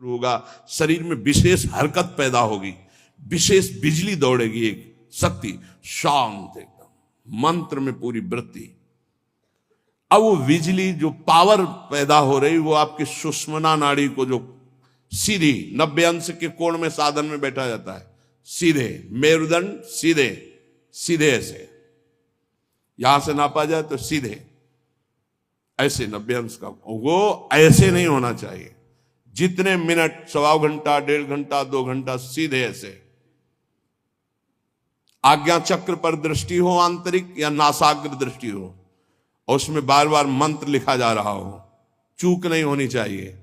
शुरू होगा, शरीर में विशेष हरकत पैदा होगी, विशेष बिजली दौड़ेगी, एक शक्ति, शांत एकदम, मंत्र में पूरी वृत्ति। अब वो बिजली जो पावर पैदा हो रही वो आपकी सुषुम्ना नाड़ी को, जो सीधी 90 अंश के कोण में साधन में बैठा जाता है, सीधे मेरुदंड, सीधे सीधे ऐसे, यहां से नापा जाए तो सीधे ऐसे 90 अंश का, वो ऐसे नहीं होना चाहिए। जितने मिनट, 1.25 घंटा, 1.5 घंटा, 2 घंटा, सीधे ऐसे। आज्ञा चक्र पर दृष्टि हो आंतरिक या नासाग्र दृष्टि हो, और उसमें बार बार मंत्र लिखा जा रहा हो, चूक नहीं होनी चाहिए,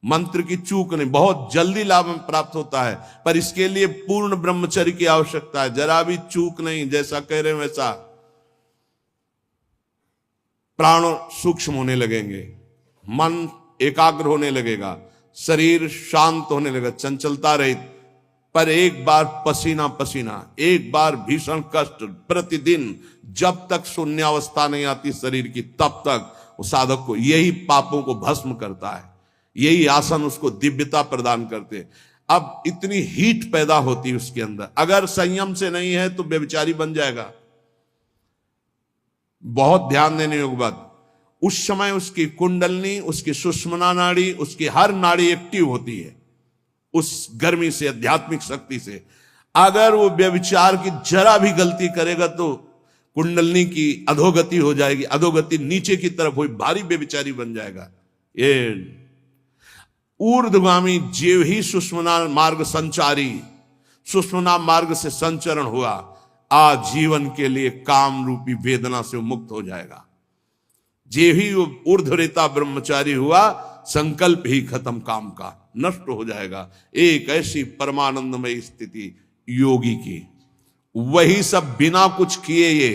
मंत्र की चूक नहीं। बहुत जल्दी लाभ प्राप्त होता है, पर इसके लिए पूर्ण ब्रह्मचर्य की आवश्यकता है। जरा भी चूक नहीं, जैसा कह रहे हैं वैसा। प्राण सूक्ष्म होने लगेंगे, मन एकाग्र होने लगेगा, शरीर शांत होने लगेगा, चंचलता रहित। पर एक बार पसीना पसीना, एक बार भीषण कष्ट प्रतिदिन, जब तक शून्यावस्था नहीं आती शरीर की, तब तक वो साधक को, यही पापों को भस्म करता है, यही आसन उसको दिव्यता प्रदान करते। अब इतनी हीट पैदा होती है उसके अंदर, अगर संयम से नहीं है तो व्यभिचारी बन जाएगा। बहुत ध्यान देने योग्य बात, उस समय उसकी कुंडलनी, उसकी सुषुम्ना नाड़ी, उसकी हर नाड़ी एक्टिव होती है उस गर्मी से, आध्यात्मिक शक्ति से। अगर वो व्यभिचार की जरा भी गलती करेगा तो कुंडलनी की अधोगति हो जाएगी, अधोगति नीचे की तरफ हुई, भारी व्यभिचारी बन जाएगा। ये ऊर्ध्वगामी जीव ही सुषुम्ना मार्ग संचारी, सुषुम्ना मार्ग से संचरण हुआ, आजीवन के लिए काम रूपी वेदना से मुक्त हो जाएगा। जे ही वो ऊर्ध्वरेता ब्रह्मचारी हुआ, संकल्प ही खत्म काम का, नष्ट हो जाएगा। एक ऐसी परमानंदमय स्थिति योगी की, वही सब बिना कुछ किए ये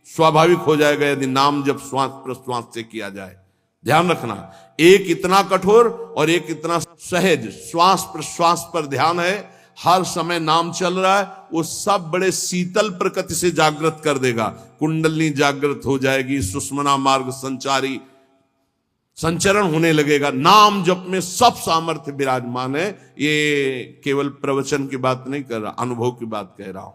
स्वाभाविक हो जाएगा यदि नाम जब श्वास प्रश्वास से किया जाए। ध्यान रखना, एक इतना कठोर और एक इतना सहज, श्वास प्रश्वास पर ध्यान है, हर समय नाम चल रहा है, वो सब बड़े शीतल प्रकृति से जागृत कर देगा। कुंडलनी जागृत हो जाएगी, सुषुम्ना मार्ग संचारी संचरण होने लगेगा। नाम जप में सब सामर्थ्य विराजमान है। ये केवल प्रवचन की बात नहीं कर रहा, अनुभव की बात कह रहा हूं।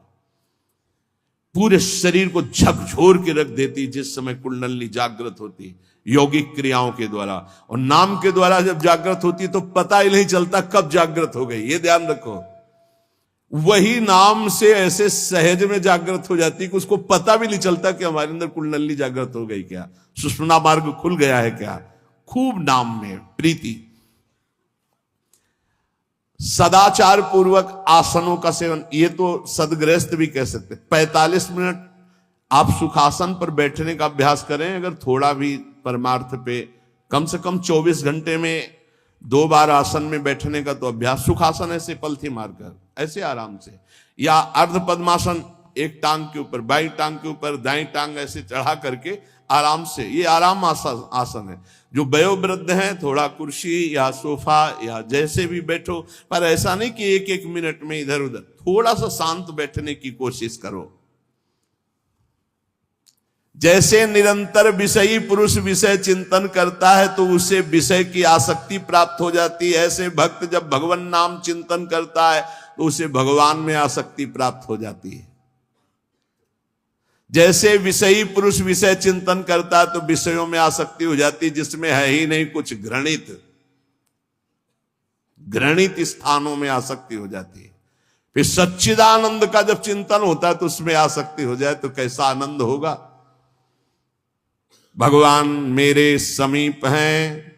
पूरे शरीर को झकझोर के रख देती जिस समय कुंडलनी जागृत होती, यौगिक क्रियाओं के द्वारा। और नाम के द्वारा जब जागृत होती तो पता ही नहीं चलता कब जागृत हो गई, ये ध्यान रखो। वही नाम से ऐसे सहज में जागृत हो जाती कि उसको पता भी नहीं चलता कि हमारे अंदर कुंडलनी जागृत हो गई क्या, सुषुम्ना मार्ग खुल गया है क्या। खूब नाम में प्रीति। सदाचार पूर्वक आसनों का सेवन, ये तो सदगृहस्थ भी कह सकते। 45 मिनट आप सुखासन पर बैठने का अभ्यास करें, अगर थोड़ा भी परमार्थ पे, कम से कम 24 घंटे में 2 बार आसन में बैठने का तो अभ्यास। सुखासन ऐसे पलथी मारकर ऐसे आराम से, या अर्ध पद्मासन, एक टांग के ऊपर, बाई टांग के ऊपर दाई टांग ऐसे चढ़ा करके आराम से, ये आराम आसन है। जो वयोवृद्ध हैं थोड़ा कुर्सी या सोफा या जैसे भी बैठो, पर ऐसा नहीं कि एक एक मिनट में इधर उधर, थोड़ा सा शांत बैठने की कोशिश करो। जैसे निरंतर विषयी पुरुष विषय चिंतन करता है तो उसे विषय की आसक्ति प्राप्त हो जाती है, ऐसे भक्त जब भगवान नाम चिंतन करता है तो उसे भगवान में आसक्ति प्राप्त हो जाती है। जैसे विषयी पुरुष विषय चिंतन करता है तो विषयों में आसक्ति हो जाती है जिसमें है ही नहीं कुछ, घृणित स्थानों में आसक्ति हो जाती है। फिर सच्चिदानंद का जब चिंतन होता है तो उसमें आसक्ति हो जाए तो कैसा आनंद होगा। भगवान मेरे समीप हैं,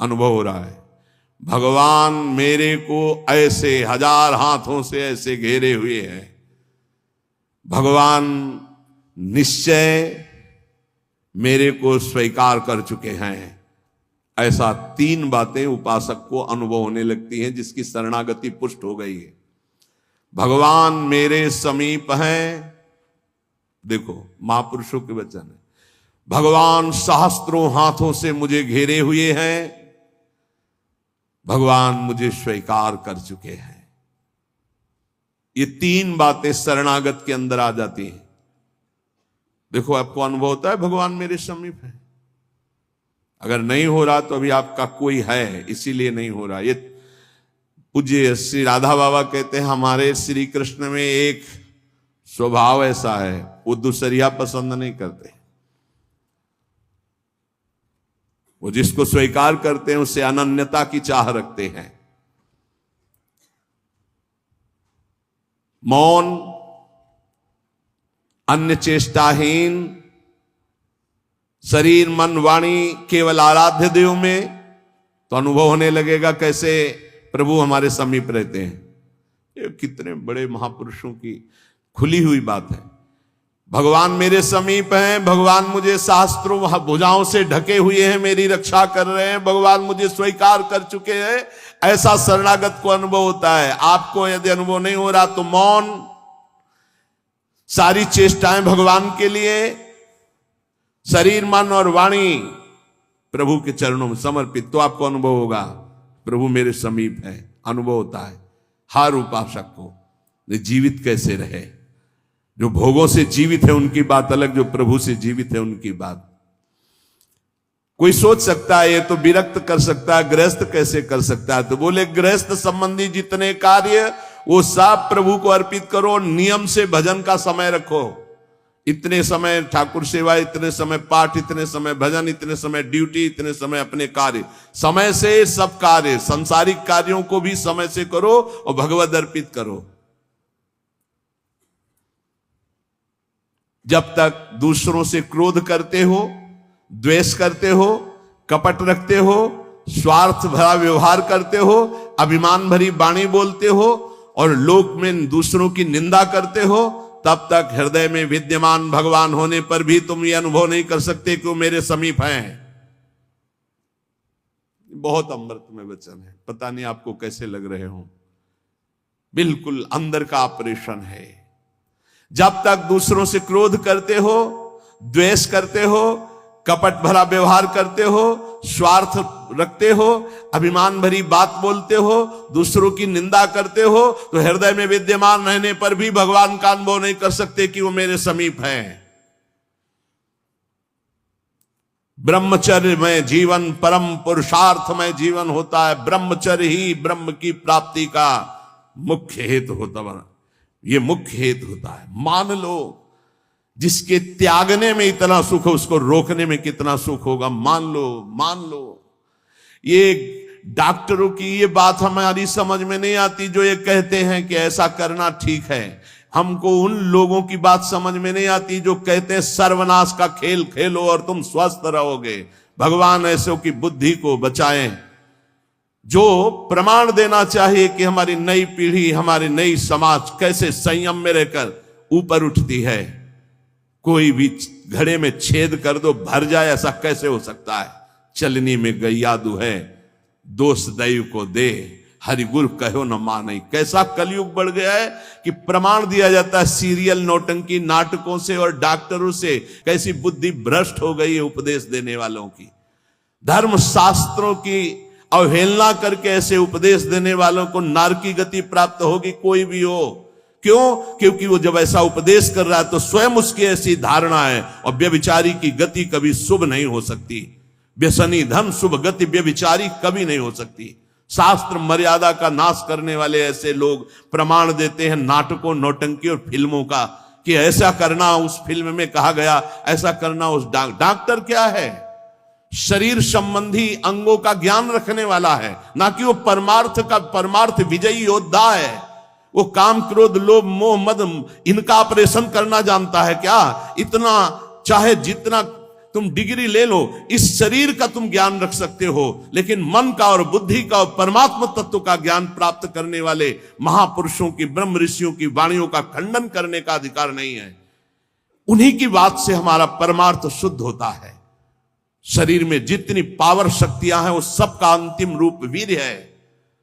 अनुभव हो रहा है। भगवान मेरे को ऐसे 1000 हाथों से ऐसे घेरे हुए हैं। भगवान निश्चय मेरे को स्वीकार कर चुके हैं। ऐसा 3 बातें उपासक को अनुभव होने लगती हैं जिसकी शरणागति पुष्ट हो गई है। भगवान मेरे समीप हैं, देखो महापुरुषों के वचन है। भगवान सहस्त्रों हाथों से मुझे घेरे हुए हैं, भगवान मुझे स्वीकार कर चुके हैं। ये 3 बातें शरणागत के अंदर आ जाती हैं। देखो आपको अनुभव होता है भगवान मेरे समीप है। अगर नहीं हो रहा तो अभी आपका कोई है, इसीलिए नहीं हो रहा। ये पूज्य श्री राधा बाबा कहते हैं हमारे श्री कृष्ण में एक स्वभाव ऐसा है, वो दूसरिया पसंद नहीं करते। वो जिसको स्वीकार करते हैं उससे अनन्यता की चाह रखते हैं। मौन, अन्य चेष्टाहीन, शरीर मन वाणी केवल आराध्य देव में, तो अनुभव होने लगेगा कैसे प्रभु हमारे समीप रहते हैं। ये कितने बड़े महापुरुषों की खुली हुई बात है। भगवान मेरे समीप हैं, भगवान मुझे शास्त्रों भुजाओं से ढके हुए हैं, मेरी रक्षा कर रहे हैं, भगवान मुझे स्वीकार कर चुके हैं, ऐसा शरणागत को अनुभव होता है। आपको यदि अनुभव नहीं हो रहा तो मौन, सारी चेष्टाएं भगवान के लिए, शरीर मन और वाणी प्रभु के चरणों में समर्पित, तो आपको अनुभव होगा प्रभु मेरे समीप है। अनुभव होता है हर उपासक को। जीवित कैसे रहे, जो भोगों से जीवित है उनकी बात अलग, जो प्रभु से जीवित है उनकी बात। कोई सोच सकता है ये तो विरक्त कर सकता है, गृहस्थ कैसे कर सकता है? तो बोले गृहस्थ संबंधी जितने कार्य वो सब प्रभु को अर्पित करो, नियम से भजन का समय रखो। इतने समय ठाकुर सेवा, इतने समय पाठ, इतने समय भजन, इतने समय ड्यूटी, इतने समय अपने कार्य, समय से सब कार्य, सांसारिक कार्यों को भी समय से करो और भगवद अर्पित करो। जब तक दूसरों से क्रोध करते हो, द्वेष करते हो, कपट रखते हो, स्वार्थ भरा व्यवहार करते हो, अभिमान भरी वाणी बोलते हो और लोक में दूसरों की निंदा करते हो, तब तक हृदय में विद्यमान भगवान होने पर भी तुम ये अनुभव नहीं कर सकते कि वो मेरे समीप हैं। बहुत अमृत में वचन है, पता नहीं आपको कैसे लग रहे हो। बिल्कुल अंदर का ऑपरेशन है। जब तक दूसरों से क्रोध करते हो, द्वेष करते हो, कपट भरा व्यवहार करते हो, स्वार्थ रखते हो, अभिमान भरी बात बोलते हो, दूसरों की निंदा करते हो, तो हृदय में विद्यमान रहने पर भी भगवान का अनुभव नहीं कर सकते कि वो मेरे समीप हैं। ब्रह्मचर्य में जीवन परम पुरुषार्थ में जीवन होता है। ब्रह्मचर्य ही ब्रह्म की प्राप्ति का मुख्य हेतु होता है। ये मुख्य हेतु होता है। मान लो जिसके त्यागने में इतना सुख है, उसको रोकने में कितना सुख होगा। मान लो ये डॉक्टरों की ये बात हमारी समझ में नहीं आती जो ये कहते हैं कि ऐसा करना ठीक है। हमको उन लोगों की बात समझ में नहीं आती जो कहते हैं सर्वनाश का खेल खेलो और तुम स्वस्थ रहोगे। भगवान ऐसों की बुद्धि को बचाएं जो प्रमाण देना चाहिए कि हमारी नई पीढ़ी, हमारी नई समाज कैसे संयम में रहकर ऊपर उठती है। कोई भी घड़े में छेद कर दो भर जाए, ऐसा कैसे हो सकता है? चलनी में गैयादू है, दोष दैव को दे, हरि गुरु कहो न माने। कैसा कलयुग बढ़ गया है कि प्रमाण दिया जाता है सीरियल नौटंकी नाटकों से और डॉक्टरों से। कैसी बुद्धि भ्रष्ट हो गई है उपदेश देने वालों की। धर्म शास्त्रों की अवहेलना करके ऐसे उपदेश देने वालों को नरकी गति प्राप्त होगी, कोई भी हो। क्यों? क्योंकि वो जब ऐसा उपदेश कर रहा है तो स्वयं उसकी ऐसी धारणा है। और व्यभिचारी की गति कभी शुभ नहीं हो सकती। व्यसनी धन शुभ गति व्यभिचारी कभी नहीं हो सकती। शास्त्र मर्यादा का नाश करने वाले ऐसे लोग प्रमाण देते हैं नाटकों, नौटंकी और फिल्मों का कि ऐसा करना उस फिल्म में कहा गया, ऐसा करना उस डॉक्टर क्या है? शरीर संबंधी अंगों का ज्ञान रखने वाला है, ना कि वो परमार्थ विजयी योद्धा है। वो काम क्रोध लोभ मोह मद इनका ऑपरेशन करना जानता है क्या? इतना चाहे जितना तुम डिग्री ले लो, इस शरीर का तुम ज्ञान रख सकते हो, लेकिन मन का और बुद्धि का और परमात्मा तत्व का ज्ञान प्राप्त करने वाले महापुरुषों की, ब्रह्म ऋषियों की वाणियों का खंडन करने का अधिकार नहीं है। उन्हीं की बात से हमारा परमार्थ शुद्ध होता है। शरीर में जितनी पावर शक्तियां हैं वो सबका अंतिम रूप वीर है।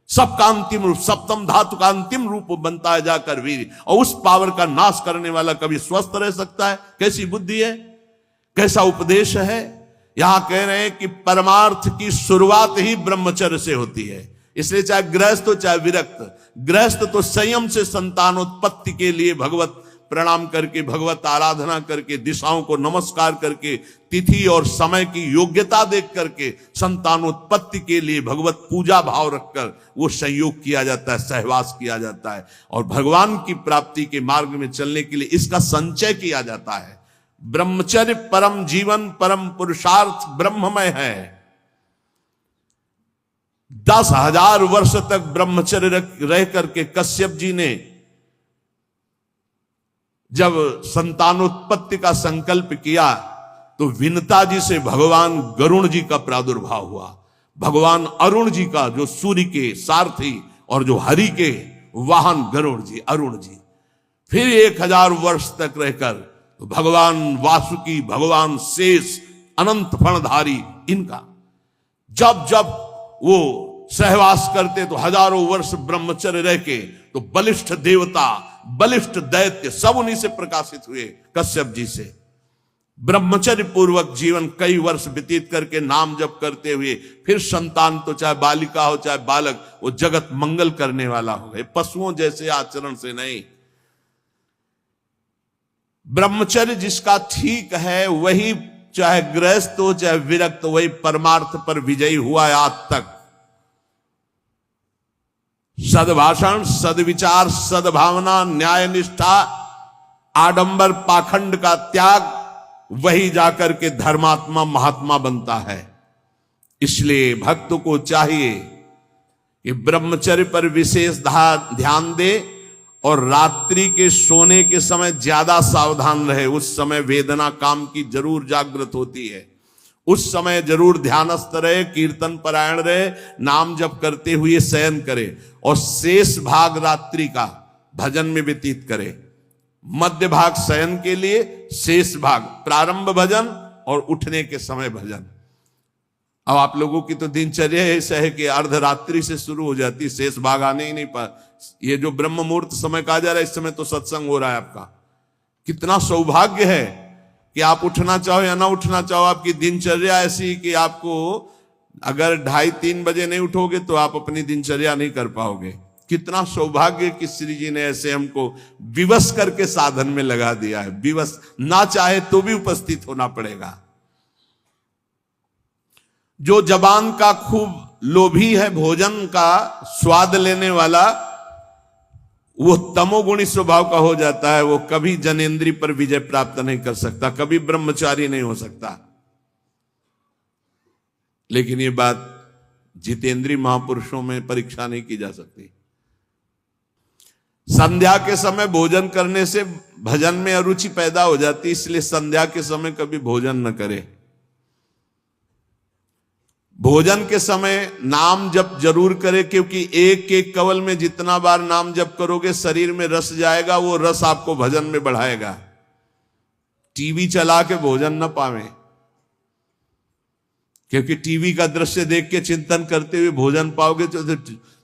सबका अंतिम रूप, सप्तम धातु का अंतिम रूप बनता है जाकर वीर। और उस पावर का नाश करने वाला कभी स्वस्थ रह सकता है? कैसी बुद्धि है, कैसा उपदेश है। यहां कह रहे हैं कि परमार्थ की शुरुआत ही ब्रह्मचर्य से होती है। इसलिए चाहे गृहस्थ हो चाहे विरक्त, गृहस्थ तो संयम से संतानोत्पत्ति के लिए भगवत प्रणाम करके, भगवत आराधना करके, दिशाओं को नमस्कार करके, तिथि और समय की योग्यता देख करके संतानोत्पत्ति के लिए भगवत पूजा भाव रखकर वो संयोग किया जाता है, सहवास किया जाता है, और भगवान की प्राप्ति के मार्ग में चलने के लिए इसका संचय किया जाता है। ब्रह्मचर्य परम जीवन, परम पुरुषार्थ ब्रह्ममय है। 10,000 वर्ष तक ब्रह्मचर्य रह करके कश्यप जी ने जब संतानोत्पत्ति का संकल्प किया तो विनता जी से भगवान गरुण जी का प्रादुर्भाव हुआ। भगवान अरुण जी का, जो सूर्य के सारथी और जो हरि के वाहन गरुण जी, अरुण जी। फिर 1000 वर्ष तक रहकर भगवान वासुकी, भगवान शेष, अनंत फणधारी, इनका जब जब वो सहवास करते तो हजारों वर्ष ब्रह्मचर्य रह के तो बलिष्ठ देवता, बलिष्ठ दैत्य सब उन्हीं से प्रकाशित हुए, कश्यप जी से। ब्रह्मचर्य पूर्वक जीवन कई वर्ष व्यतीत करके नाम जप करते हुए फिर संतान, तो चाहे बालिका हो चाहे बालक, वो जगत मंगल करने वाला हो गए, पशुओं जैसे आचरण से नहीं। ब्रह्मचर्य जिसका ठीक है वही, चाहे गृहस्थ हो चाहे विरक्त, वही परमार्थ पर विजयी हुआ है आज तक। सद्भाषण, सद्विचार, सद्भावना, न्याय निष्ठा, आडंबर पाखंड का त्याग, वही जाकर के धर्मात्मा महात्मा बनता है। इसलिए भक्त को चाहिए कि ब्रह्मचर्य पर विशेष ध्यान दे और रात्रि के सोने के समय ज्यादा सावधान रहे। उस समय वेदना काम की जरूर जागृत होती है, उस समय जरूर ध्यानस्थ रहे, कीर्तन परायण रहे, नाम जप करते हुए शयन करे और शेष भाग रात्रि का भजन में व्यतीत करे। मध्य भाग शयन के लिए, शेष भाग प्रारंभ भजन और उठने के समय भजन। अब आप लोगों की तो दिनचर्या ऐसा है कि अर्धरात्रि से शुरू हो जाती, शेष भाग आने ही नहीं पा। ये जो ब्रह्म मुहूर्त समय कहा जा रहा है, इस समय तो सत्संग हो रहा है आपका। कितना सौभाग्य है कि आप उठना चाहो या ना उठना चाहो, आपकी दिनचर्या ऐसी कि आपको अगर 2:30-3 बजे नहीं उठोगे तो आप अपनी दिनचर्या नहीं कर पाओगे। कितना सौभाग्य कि श्री जी ने ऐसे हमको विवश करके साधन में लगा दिया है। विवश ना चाहे तो भी उपस्थित होना पड़ेगा। जो जबान का खूब लोभी है, भोजन का स्वाद लेने वाला, वो तमोगुणी स्वभाव का हो जाता है। वो कभी जनेंद्री पर विजय प्राप्त नहीं कर सकता, कभी ब्रह्मचारी नहीं हो सकता। लेकिन ये बात जितेंद्रीय महापुरुषों में परीक्षा नहीं की जा सकती। संध्या के समय भोजन करने से भजन में अरुचि पैदा हो जाती, इसलिए संध्या के समय कभी भोजन न करे। भोजन के समय नाम जप जरूर करे, क्योंकि एक एक कवल में जितना बार नाम जप करोगे शरीर में रस जाएगा, वो रस आपको भजन में बढ़ाएगा। टीवी चला के भोजन न पावे, क्योंकि टीवी का दृश्य देख के चिंतन करते हुए भोजन पाओगे तो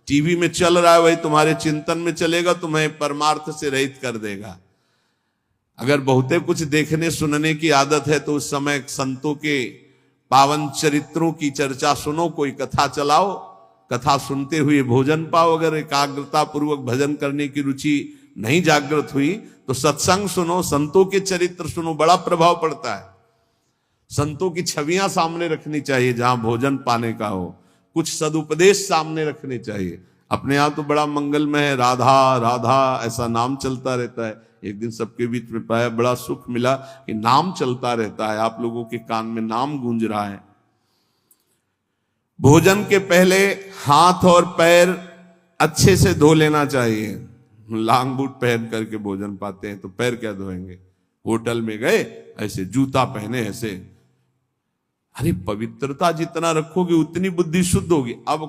टीवी में चल रहा है वही तुम्हारे चिंतन में चलेगा, तुम्हें परमार्थ से रहित कर देगा। अगर बहुते कुछ देखने सुनने की आदत है तो उस समय संतों के पावन चरित्रों की चर्चा सुनो, कोई कथा चलाओ, कथा सुनते हुए भोजन पाओ। अगर एकाग्रता पूर्वक भजन करने की रुचि नहीं जागृत हुई तो सत्संग सुनो, संतों के चरित्र सुनो, बड़ा प्रभाव पड़ता है। संतों की छवियां सामने रखनी चाहिए जहां भोजन पाने का हो, कुछ सदुपदेश सामने रखने चाहिए। अपने यहां तो बड़ा मंगलमय है, राधा राधा ऐसा नाम चलता रहता है। एक दिन सबके बीच में पाया, बड़ा सुख मिला कि नाम चलता रहता है, आप लोगों के कान में नाम गूंज रहा है। भोजन के पहले हाथ और पैर अच्छे से धो लेना चाहिए। लांग बूट पहन करके भोजन पाते हैं तो पैर क्या धोएंगे। होटल में गए ऐसे जूता पहने ऐसे, अरे पवित्रता जितना रखोगे उतनी बुद्धि शुद्ध होगी। अब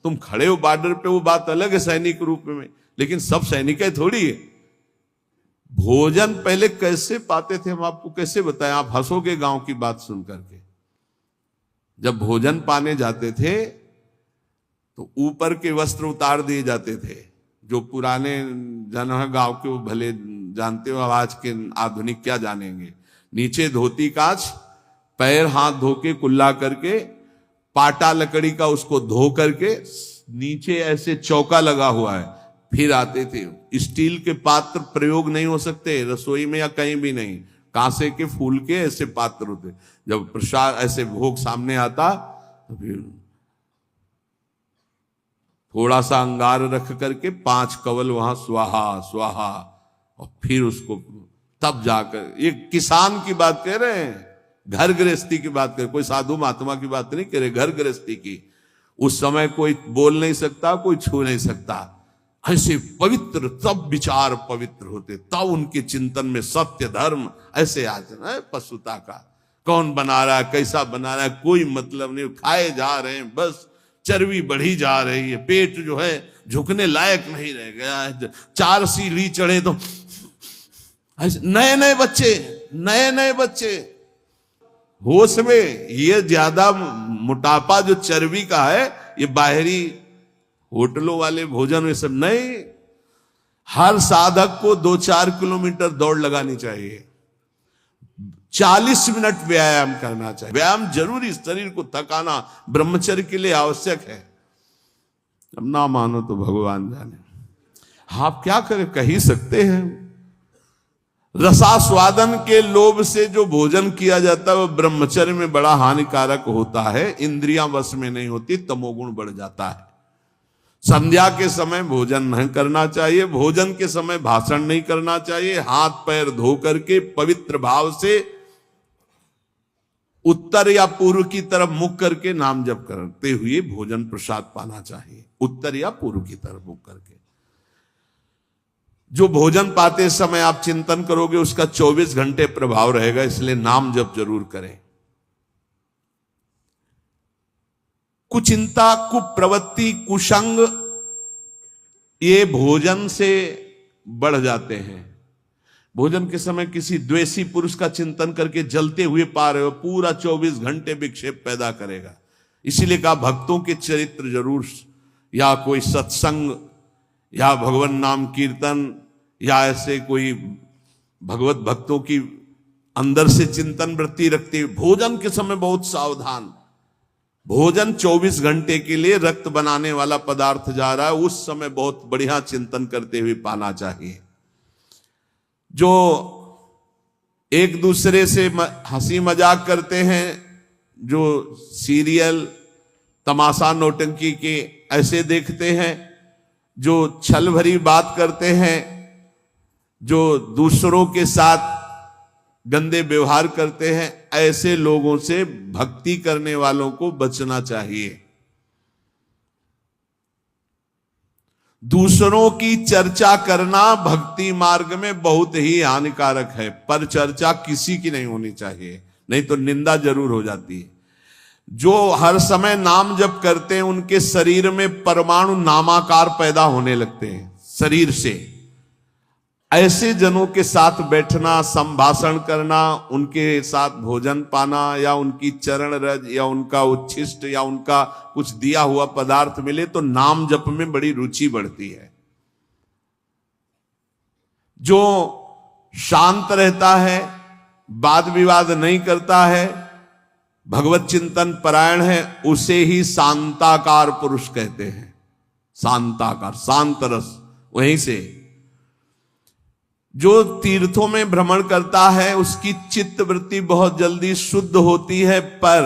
तुम खड़े हो बॉर्डर पे, वो बात अलग है सैनिक रूप में, लेकिन सब सैनिक है थोड़ी है। भोजन पहले कैसे पाते थे हम आपको कैसे बताएं, आप हंसोगे गांव की बात सुन करके। जब भोजन पाने जाते थे तो ऊपर के वस्त्र उतार दिए जाते थे। जो पुराने जन है गांव के वो भले जानते हो, आज के आधुनिक क्या जानेंगे। नीचे धोती कांच, पैर हाथ धो के कुल्ला करके, पाटा लकड़ी का उसको धो करके, नीचे ऐसे चौका लगा हुआ है, फिर आते थे। स्टील के पात्र प्रयोग नहीं हो सकते रसोई में या कहीं भी नहीं, कांसे के फूल के ऐसे पात्र होते। जब प्रसाद ऐसे भोग सामने आता तो फिर थोड़ा सा अंगार रख करके 5 कवल वहां स्वाहा स्वाहा, और फिर उसको तब जाकर, ये किसान की बात कह रहे हैं, घर गृहस्थी की बात कर, कोई साधु महात्मा की बात नहीं कह रहे, घर गृहस्थी की। उस समय कोई बोल नहीं सकता, कोई छू नहीं सकता, ऐसे पवित्र, तब विचार पवित्र होते, तब उनके चिंतन में सत्य धर्म ऐसे आ जाना है। पशुता का कौन बना रहा है, कैसा बना रहा है, कोई मतलब नहीं, खाए जा रहे हैं, बस चर्बी बढ़ी जा रही है, पेट जो है झुकने लायक नहीं रह गया है। 4 सीढ़ी चढ़े तो नए नए बच्चे होश में। ये ज्यादा मोटापा जो चर्बी का है, ये बाहरी होटलों वाले भोजन में सब नहीं। हर साधक को 2-4 किलोमीटर दौड़ लगानी चाहिए, 40 मिनट व्यायाम करना चाहिए। व्यायाम जरूरी, शरीर को थकाना ब्रह्मचर्य के लिए आवश्यक है। अब ना मानो तो भगवान जाने, आप क्या करें, कह ही सकते हैं। रसास्वादन के लोभ से जो भोजन किया जाता है वो ब्रह्मचर्य में बड़ा हानिकारक होता है, इंद्रियां वश में नहीं होती, तमोगुण बढ़ जाता है। संध्या के समय भोजन नहीं करना चाहिए, भोजन के समय भाषण नहीं करना चाहिए, हाथ पैर धो करके पवित्र भाव से उत्तर या पूर्व की तरफ मुख करके नाम जप करते हुए भोजन प्रसाद पाना चाहिए, उत्तर या पूर्व की तरफ मुख करके। जो भोजन पाते समय आप चिंतन करोगे उसका 24 घंटे प्रभाव रहेगा, इसलिए नाम जप जरूर करें। कुचिंता, कुप्रवृत्ति, कुसंग, ये भोजन से बढ़ जाते हैं। भोजन के समय किसी द्वेषी पुरुष का चिंतन करके जलते हुए पा रहे हो, पूरा 24 घंटे विक्षेप पैदा करेगा। इसीलिए कहा भक्तों के चरित्र जरूर, या कोई सत्संग या भगवान नाम कीर्तन या ऐसे कोई भगवत भक्तों की अंदर से चिंतन वृत्ति रखते हुए भोजन के समय बहुत सावधान। भोजन 24 घंटे के लिए रक्त बनाने वाला पदार्थ जा रहा है, उस समय बहुत बढ़िया चिंतन करते हुए पाना चाहिए। जो एक दूसरे से हंसी मजाक करते हैं, जो सीरियल तमाशा नौटंकी के ऐसे देखते हैं, जो छल भरी बात करते हैं, जो दूसरों के साथ गंदे व्यवहार करते हैं, ऐसे लोगों से भक्ति करने वालों को बचना चाहिए। दूसरों की चर्चा करना भक्ति मार्ग में बहुत ही हानिकारक है, पर चर्चा किसी की नहीं होनी चाहिए, नहीं तो निंदा जरूर हो जाती है। जो हर समय नाम जप करते हैं उनके शरीर में परमाणु नामाकार पैदा होने लगते हैं शरीर से। ऐसे जनों के साथ बैठना, संभाषण करना, उनके साथ भोजन पाना, या उनकी चरण रज या उनका उच्छिष्ट या उनका कुछ दिया हुआ पदार्थ मिले तो नाम जप में बड़ी रुचि बढ़ती है। जो शांत रहता है, वाद विवाद नहीं करता है, भगवत चिंतन परायण है, उसे ही शांताकार पुरुष कहते हैं। शांताकार, शांत रस, वहीं से। जो तीर्थों में भ्रमण करता है उसकी चित्त वृत्ति बहुत जल्दी शुद्ध होती है, पर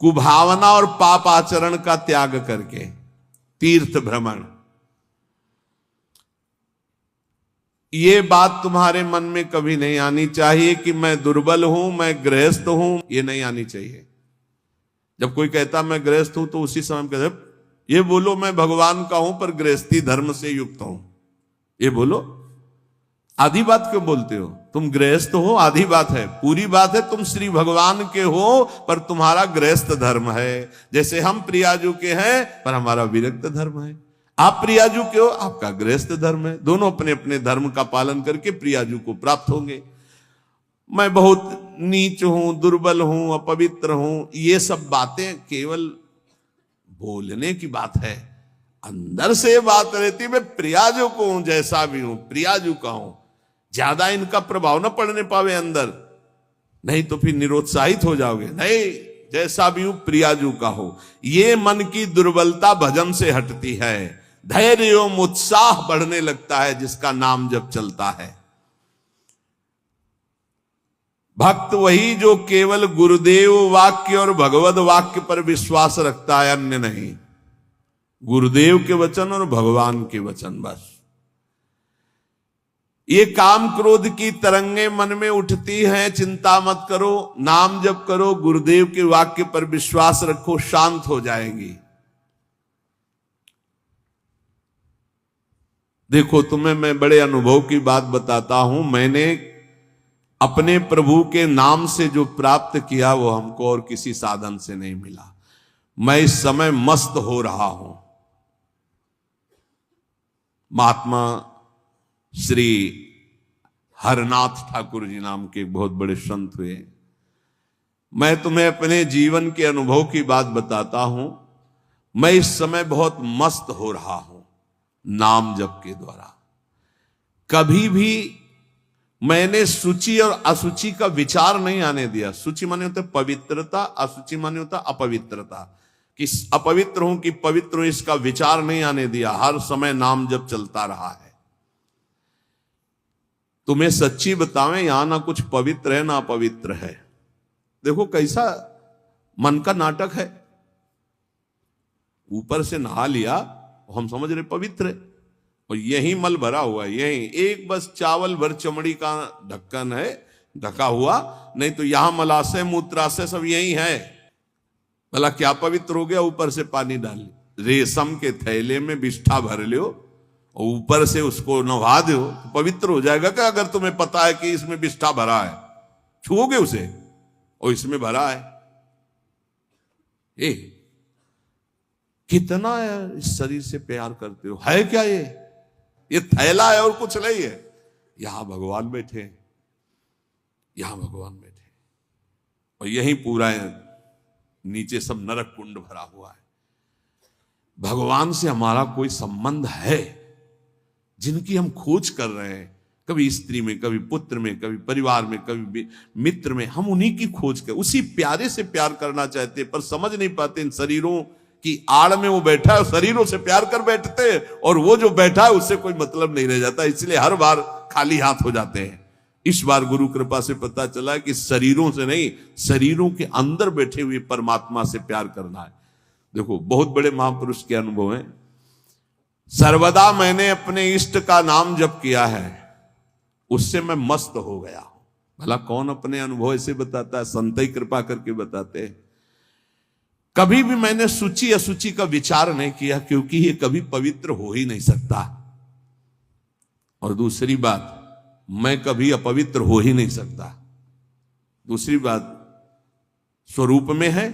कुभावना और पाप आचरण का त्याग करके तीर्थ भ्रमण। ये बात तुम्हारे मन में कभी नहीं आनी चाहिए कि मैं दुर्बल हूं, मैं गृहस्थ हूं, ये नहीं आनी चाहिए। जब कोई कहता मैं गृहस्थ हूं तो उसी समय कहते ये बोलो मैं भगवान का हूं पर गृहस्थी धर्म से युक्त हूं, ये बोलो। आधी बात क्यों बोलते हो? तुम गृहस्थ हो, आधी बात है। पूरी बात है तुम श्री भगवान के हो पर तुम्हारा गृहस्थ धर्म है। जैसे हम प्रियाजू के हैं पर हमारा विरक्त धर्म है। आप प्रियाजू के हो, आपका गृहस्थ धर्म है। दोनों अपने अपने धर्म का पालन करके प्रियाजू को प्राप्त होंगे। मैं बहुत नीच हूं, दुर्बल हूं, अपवित्र हूं, ये सब बातें केवल बोलने की बात है। अंदर से बात रहती मैं प्रियाजू को हूं, जैसा भी हूं प्रियाजू का हूं। ज्यादा इनका प्रभाव न पड़ने पावे अंदर, नहीं तो फिर निरुत्साहित हो जाओगे। नहीं, जैसा भी हूं प्रियाजू का हो। ये मन की दुर्बलता भजन से हटती है। धैर्य एवं उत्साह बढ़ने लगता है जिसका नाम जब चलता है। भक्त वही जो केवल गुरुदेव वाक्य और भगवत वाक्य पर विश्वास रखता है, अन्य नहीं। गुरुदेव के वचन और भगवान के वचन बस। ये काम क्रोध की तरंगे मन में उठती हैं, चिंता मत करो, नाम जप करो, गुरुदेव के वाक्य पर विश्वास रखो, शांत हो जाएंगी। देखो, तुम्हें मैं बड़े अनुभव की बात बताता हूं। मैंने अपने प्रभु के नाम से जो प्राप्त किया वो हमको और किसी साधन से नहीं मिला। मैं इस समय मस्त हो रहा हूं। महात्मा श्री हरनाथ ठाकुर जी नाम के एक बहुत बड़े संत हुए। मैं तुम्हें अपने जीवन के अनुभव की बात बताता हूं। मैं इस समय बहुत मस्त हो रहा हूं नाम जप के द्वारा। कभी भी मैंने सूची और असुचि का विचार नहीं आने दिया। सूची माने होता है पवित्रता, असुचि माने होता अपवित्रता। कि अपवित्र हूं कि पवित्र हूं इसका विचार नहीं आने दिया। हर समय नाम जप चलता रहा है। तुम्हें सच्ची बतावें, यहां ना कुछ पवित्र है ना अपवित्र है। देखो कैसा मन का नाटक है। ऊपर से नहा लिया, हम समझ रहे पवित्र है, और यही मल भरा हुआ है। यही एक बस चावल भर चमड़ी का ढक्कन है ढका हुआ, नहीं तो यहां मलाशय मूत्राशय सब यही है। भला क्या पवित्र हो गया? ऊपर से पानी डाल ली, रेशम के थैले में बिष्ठा भर लियो और ऊपर से उसको नहा दो तो पवित्र हो जाएगा क्या? अगर तुम्हें पता है कि इसमें बिष्ठा भरा है, छुओगे उसे और इसमें भरा है। कितना है इस शरीर से प्यार करते हो। है क्या ये थैला है और कुछ नहीं है। यहां भगवान बैठे, यहां भगवान बैठे, और यही पूरा है। नीचे सब नरक कुंड भरा हुआ है। भगवान से हमारा कोई संबंध है जिनकी हम खोज कर रहे हैं, कभी स्त्री में, कभी पुत्र में, कभी परिवार में, कभी मित्र में। हम उन्हीं की खोज कर, उसी प्यारे से प्यार करना चाहते, पर समझ नहीं पाते इन शरीरों की आड़ में वो बैठा है, शरीरों से प्यार कर बैठते हैं, और वो जो बैठा है उससे कोई मतलब नहीं रह जाता। इसलिए हर बार खाली हाथ हो जाते हैं। इस बार गुरु कृपा से पता चला कि शरीरों से नहीं, शरीरों के अंदर बैठे हुए परमात्मा से प्यार करना है। देखो, बहुत बड़े महापुरुष के अनुभव हैं। सर्वदा मैंने अपने इष्ट का नाम जप किया है, उससे मैं मस्त हो गया हूं। भला कौन अपने अनुभव ऐसे बताता है? संत ही कृपा करके बताते हैं। कभी भी मैंने सूची असुचि का विचार नहीं किया, क्योंकि ये कभी पवित्र हो ही नहीं सकता। और दूसरी बात, मैं कभी अपवित्र हो ही नहीं सकता। दूसरी बात स्वरूप में है,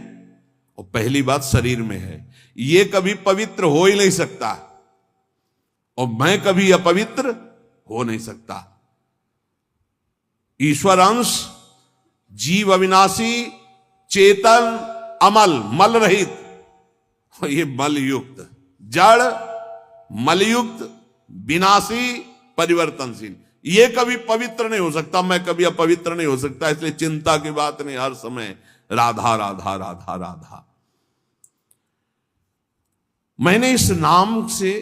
और पहली बात शरीर में है। ये कभी पवित्र हो ही नहीं सकता, और मैं कभी अपवित्र हो नहीं सकता। ईश्वर अंश, जीव अविनाशी, चेतन, अमल, मल रहित, और ये मल युक्त, जड़, मलयुक्त, विनाशी, परिवर्तनशील। ये कभी पवित्र नहीं हो सकता, मैं कभी अपवित्र नहीं हो सकता। इसलिए चिंता की बात नहीं, हर समय राधा राधा राधा राधा। मैंने इस नाम से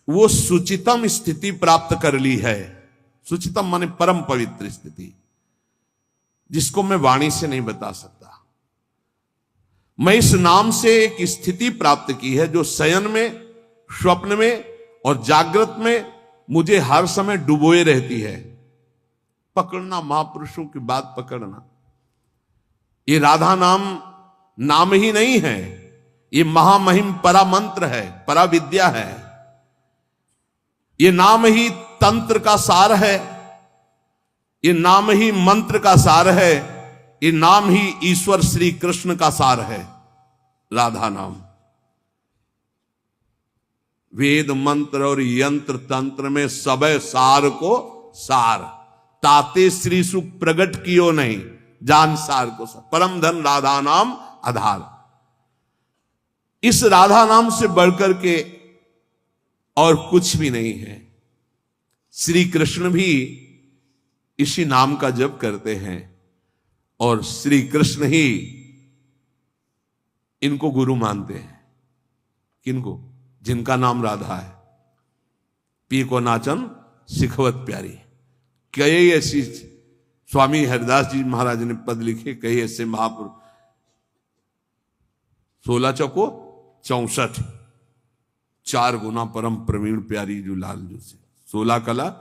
वो सुचितम स्थिति प्राप्त कर ली है। सुचितम माने परम पवित्र स्थिति, जिसको मैं वाणी से नहीं बता सकता। मैं इस नाम से एक स्थिति प्राप्त की है जो शयन में, स्वप्न में और जागृत में मुझे हर समय डुबोए रहती है। पकड़ना, महापुरुषों की बात पकड़ना। ये राधा नाम नाम ही नहीं है, ये महामहिम परा मंत्र है, परा विद्या है। ये नाम ही तंत्र का सार है, ये नाम ही मंत्र का सार है, ये नाम ही ईश्वर श्री कृष्ण का सार है। राधा नाम वेद मंत्र और यंत्र तंत्र में सब सार को सार, ताते श्री सुख प्रगट कियो नहीं, जान सार को सार। परम धन राधा नाम आधार। इस राधा नाम से बढ़कर के और कुछ भी नहीं है। श्री कृष्ण भी इसी नाम का जप करते हैं, और श्री कृष्ण ही इनको गुरु मानते हैं। किनको? जिनका नाम राधा है। पी को नाचन सिखवत प्यारी। कई ऐसी स्वामी हरिदास जी महाराज ने पद लिखे, कई ऐसे महापुरुष। 16 चौको 64, 4 गुना परम प्रवीण प्यारी जो लालजू से। 16 कला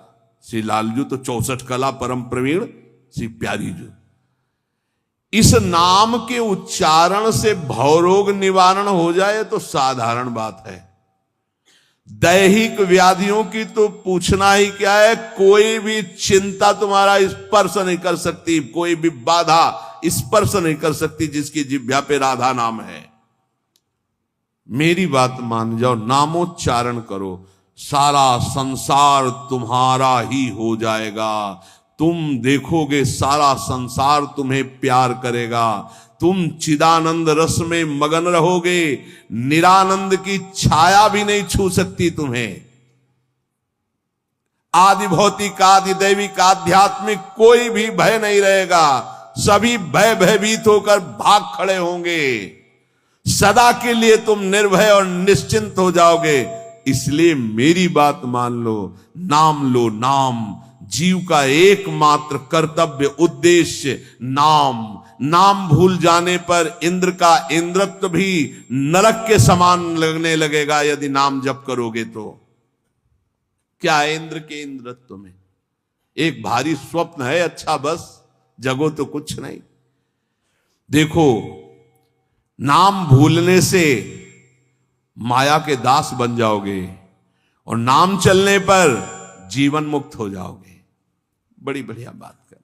श्री लालजू तो 64 कला परम प्रवीण श्री प्यारी जो। इस नाम के उच्चारण से भवरोग निवारण हो जाए तो साधारण बात है। दैहिक व्याधियों की तो पूछना ही क्या है। कोई भी चिंता तुम्हारा स्पर्श नहीं कर सकती, कोई भी बाधा स्पर्श नहीं कर सकती जिसकी जिह्वा पे राधा नाम है। मेरी बात मान जाओ, नामोच्चारण करो, सारा संसार तुम्हारा ही हो जाएगा। तुम देखोगे सारा संसार तुम्हें प्यार करेगा। तुम चिदानंद रस में मगन रहोगे, निरानंद की छाया भी नहीं छू सकती तुम्हें। आदि भौतिक, आदि दैविक, आध्यात्मिक कोई भी भय नहीं रहेगा। सभी भयभीत होकर भाग खड़े होंगे। सदा के लिए तुम निर्भय और निश्चिंत हो जाओगे। इसलिए मेरी बात मान लो, नाम लो। नाम जीव का एकमात्र कर्तव्य उद्देश्य नाम। नाम भूल जाने पर इंद्र का इंद्रत्व भी नरक के समान लगने लगेगा यदि नाम जप करोगे तो। क्या है इंद्र के इंद्रत्व में? एक भारी स्वप्न है, अच्छा बस, जगो तो कुछ नहीं। देखो, नाम भूलने से माया के दास बन जाओगे और नाम चलने पर जीवन मुक्त हो जाओगे। बड़ी बढ़िया बात कर।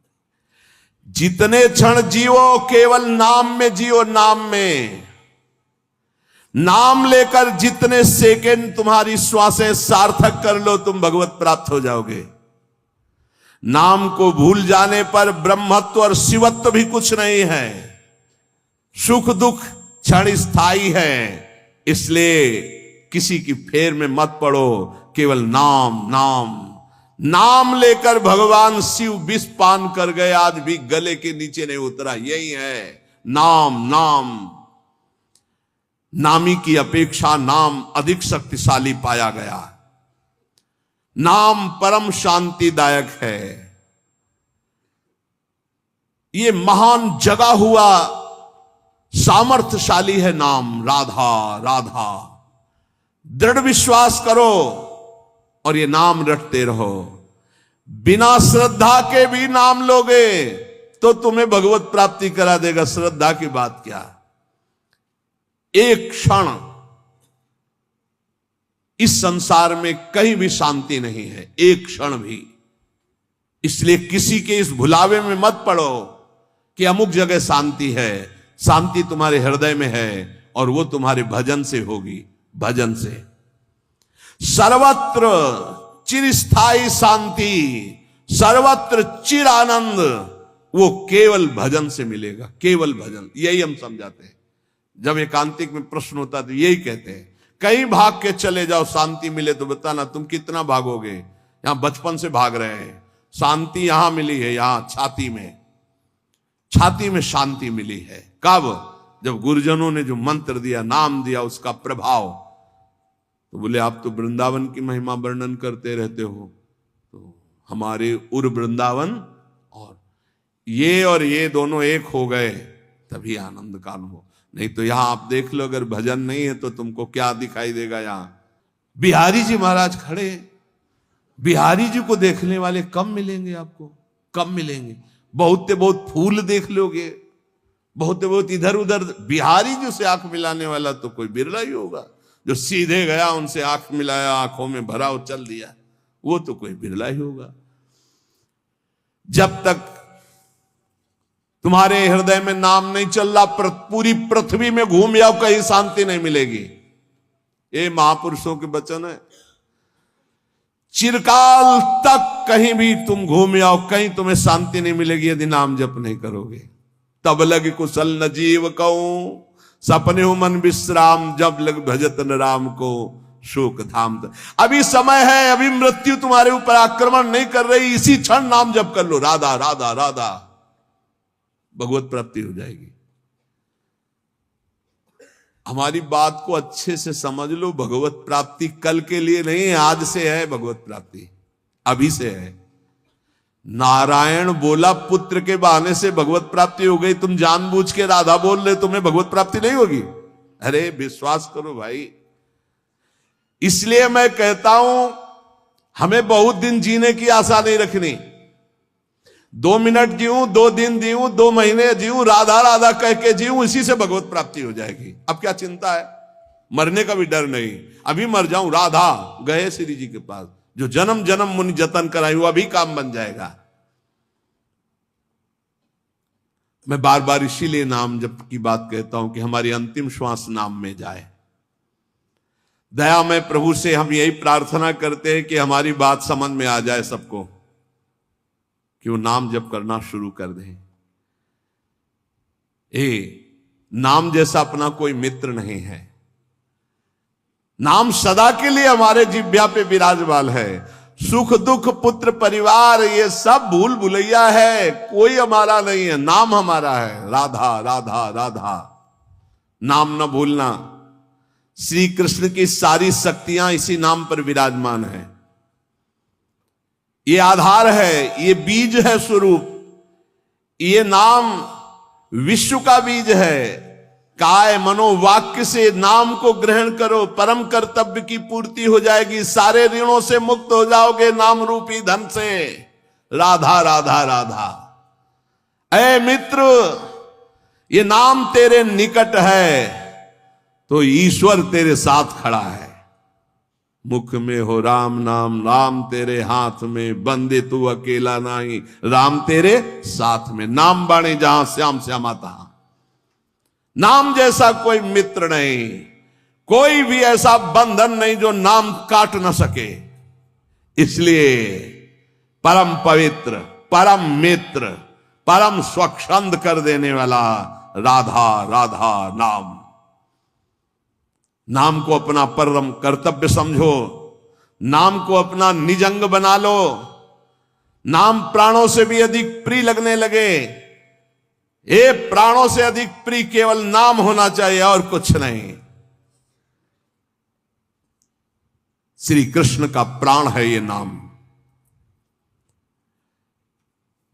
जितने क्षण जियो केवल नाम में जियो। नाम में नाम लेकर जितने सेकंड तुम्हारी श्वासें सार्थक कर लो, तुम भगवत प्राप्त हो जाओगे। नाम को भूल जाने पर ब्रह्मत्व और शिवत्व भी कुछ नहीं है। सुख दुख क्षण स्थायी है। इसलिए किसी की फेर में मत पड़ो, केवल नाम नाम नाम लेकर भगवान शिव विष पान कर गए, आज भी गले के नीचे नहीं उतरा। यही है नाम। नाम नामी की अपेक्षा नाम अधिक शक्तिशाली पाया गया। नाम परम शांतिदायक है। ये महान जगा हुआ सामर्थ्यशाली है नाम। राधा राधा दृढ़ विश्वास करो और ये नाम रटते रहो। बिना श्रद्धा के भी नाम लोगे तो तुम्हें भगवत प्राप्ति करा देगा। श्रद्धा की बात क्या? एक क्षण इस संसार में कहीं भी शांति नहीं है, एक क्षण भी। इसलिए किसी के इस भुलावे में मत पड़ो कि अमुक जगह शांति है। शांति तुम्हारे हृदय में है और वो तुम्हारे भजन से होगी। भजन से सर्वत्र चिरस्थायी शांति, सर्वत्र चिर आनंद, वो केवल भजन से मिलेगा। केवल भजन, यही हम समझाते हैं। जब एकांतिक में प्रश्न होता तो यही कहते हैं, कहीं भाग के चले जाओ शांति मिले तो बताना। तुम कितना भागोगे? यहां बचपन से भाग रहे हैं। शांति यहां मिली है, यहां छाती में, छाती में शांति मिली है। कब? जब गुरुजनों ने जो मंत्र दिया, नाम दिया, उसका प्रभाव। तो बोले आप तो वृंदावन की महिमा वर्णन करते रहते हो, तो हमारे उर वृंदावन और ये दोनों एक हो गए तभी आनंद का अनुभव। नहीं तो यहां आप देख लो, अगर भजन नहीं है तो तुमको क्या दिखाई देगा? यहां बिहारी जी महाराज खड़े। बिहारी जी को देखने वाले कम मिलेंगे आपको, कम मिलेंगे। बहुत से बहुत फूल देख लोगे, बहुत से बहुत इधर उधर। बिहारी जी से आंख मिलाने वाला तो कोई बिरला ही होगा। जो सीधे गया, उनसे आंख मिलाया, आंखों में भरा और चल दिया, वो तो कोई बिरला ही होगा। जब तक तुम्हारे हृदय में नाम नहीं चल रहा, पूरी पृथ्वी में घूम जाओ, कहीं शांति नहीं मिलेगी। ये महापुरुषों के वचन है। चिरकाल तक कहीं भी तुम घूम जाओ, कहीं तुम्हें शांति नहीं मिलेगी यदि नाम जप नहीं करोगे। तब लग कुशल न जीव कहूं, सपने हो मन विश्राम, जब लग भजत न राम को शोक धाम। अभी समय है, अभी मृत्यु तुम्हारे ऊपर आक्रमण नहीं कर रही। इसी क्षण नाम जप कर लो, राधा राधा राधा, भगवत प्राप्ति हो जाएगी। हमारी बात को अच्छे से समझ लो, भगवत प्राप्ति कल के लिए नहीं, आज से है भगवत प्राप्ति, अभी से है। नारायण बोला पुत्र के बहाने से भगवत प्राप्ति हो गई, तुम जानबूझ के राधा बोल रहे, तुम्हें भगवत प्राप्ति नहीं होगी? अरे विश्वास करो भाई। इसलिए मैं कहता हूं हमें बहुत दिन जीने की आशा नहीं रखनी। 2 मिनट जीऊं, 2 दिन जीऊं, 2 महीने जीऊं, राधा राधा कह के जीऊं, इसी से भगवत प्राप्ति हो जाएगी। अब क्या चिंता है? मरने का भी डर नहीं। अभी मर जाऊं, राधा गए श्री जी के पास, जो जन्म जन्म मुनि जतन कराई वो अभी काम बन जाएगा। मैं बार बार इसीलिए नाम जप की बात कहता हूं कि हमारी अंतिम श्वास नाम में जाए। दया में प्रभु से हम यही प्रार्थना करते हैं कि हमारी बात समझ में आ जाए सबको, कि वो नाम जप करना शुरू कर दें। नाम जैसा अपना कोई मित्र नहीं है। नाम सदा के लिए हमारे जिह्वा पे विराजमान है। सुख दुख पुत्र परिवार ये सब भूल भुलैया है, कोई हमारा नहीं है, नाम हमारा है। राधा राधा राधा, नाम न भूलना। श्री कृष्ण की सारी शक्तियां इसी नाम पर विराजमान है। ये आधार है, ये बीज है स्वरूप। ये नाम विश्व का बीज है। काय मनोवाक्य से नाम को ग्रहण करो, परम कर्तव्य की पूर्ति हो जाएगी, सारे ऋणों से मुक्त हो जाओगे नाम रूपी धन से। राधा राधा राधा। ऐ मित्र, ये नाम तेरे निकट है तो ईश्वर तेरे साथ खड़ा है। मुख में हो राम नाम, राम तेरे हाथ में, बंदे तू अकेला नहीं, राम तेरे साथ में। नाम बाणे जहां श्याम श्यामा तहां। नाम जैसा कोई मित्र नहीं, कोई भी ऐसा बंधन नहीं जो नाम काट न सके। इसलिए परम पवित्र, परम मित्र, परम स्वच्छंद कर देने वाला राधा राधा नाम। नाम को अपना परम कर्तव्य समझो, नाम को अपना निजंग बना लो। नाम प्राणों से भी अधिक प्रिय लगने लगे। ये प्राणों से अधिक प्रिय केवल नाम होना चाहिए और कुछ नहीं। श्री कृष्ण का प्राण है ये नाम।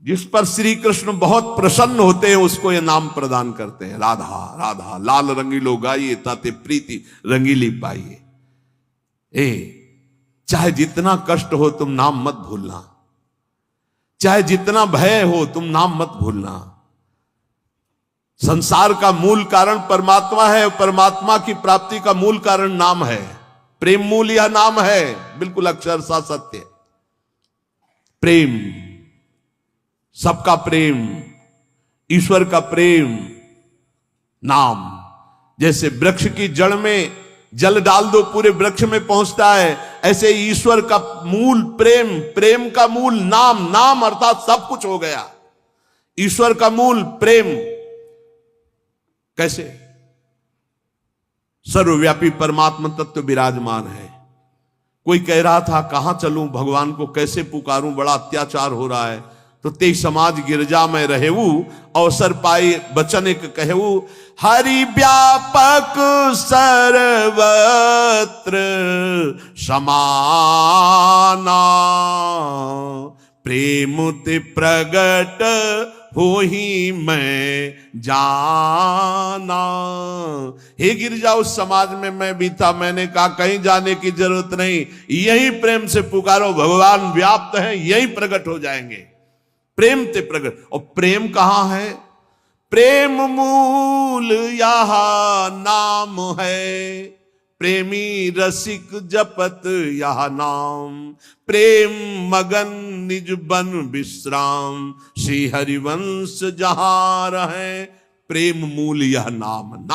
जिस पर श्री कृष्ण बहुत प्रसन्न होते हैं उसको ये नाम प्रदान करते हैं। राधा राधा लाल रंगीलो गाइए, ताते प्रीति रंगीली पाइए। चाहे जितना कष्ट हो तुम नाम मत भूलना, चाहे जितना भय हो तुम नाम मत भूलना। संसार का मूल कारण परमात्मा है, परमात्मा की प्राप्ति का मूल कारण नाम है। प्रेम मूल यह नाम है, बिल्कुल अक्षरशः सत्य। प्रेम, सबका प्रेम, ईश्वर का प्रेम, नाम। जैसे वृक्ष की जड़ में जल डाल दो पूरे वृक्ष में पहुंचता है, ऐसे ईश्वर का मूल प्रेम, प्रेम का मूल नाम। नाम अर्थात सब कुछ हो गया। ईश्वर का मूल प्रेम। कैसे? सर्वव्यापी परमात्मा तत्व विराजमान है। कोई कह रहा था कहां चलूं, भगवान को कैसे पुकारूं, बड़ा अत्याचार हो रहा है। तो ते समाज गिरजा में रहेऊ, अवसर पाई बचन एक कहू। हरि व्यापक सर्वत्र समाना, प्रेम ते प्रगट हो ही मैं जाना। हे गिरजा, उस समाज में मैं भी था, मैंने कहा कहीं जाने की जरूरत नहीं, यही प्रेम से पुकारो, भगवान व्याप्त है, यही प्रकट हो जाएंगे। प्रेम ते प्रगट। और प्रेम कहां है? प्रेम मूल यह नाम है, प्रेमी रसिक जपत यह नाम। प्रेम मगन निज बन विश्राम, श्री हरिवंश जहां रहे, प्रेम मूल यह नाम।